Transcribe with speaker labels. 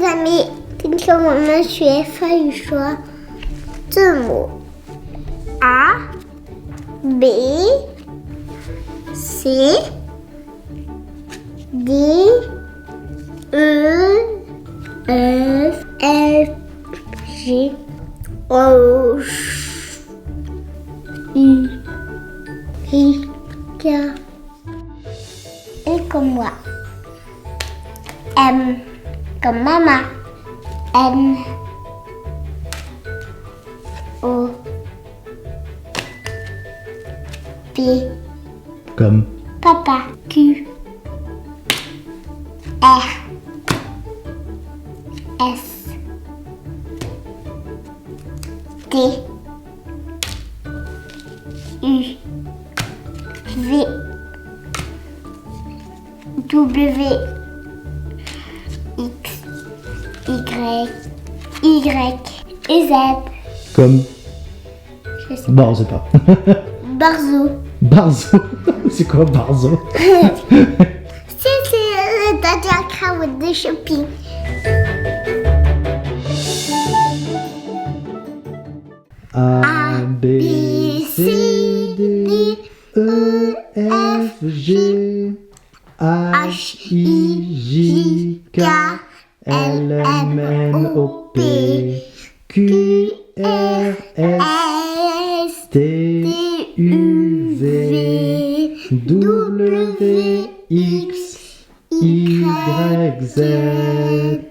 Speaker 1: amis，今天我们学法语说字母 A B C D E F G O U I K. Et comme moi. M comme maman. N O P
Speaker 2: comme
Speaker 1: papa. Q R S T U V W X Y et Z.
Speaker 2: comme
Speaker 1: Je sais
Speaker 2: bon, on sait pas.
Speaker 1: Barzo.
Speaker 2: Barzo. C'est quoi Barzo?
Speaker 1: C'est le account de shopping.
Speaker 2: A, B, C, D, E, F, G, H, I, J, K, L, M, N, O, P, Q, R, S, T, U, V, W, X, Y, Z.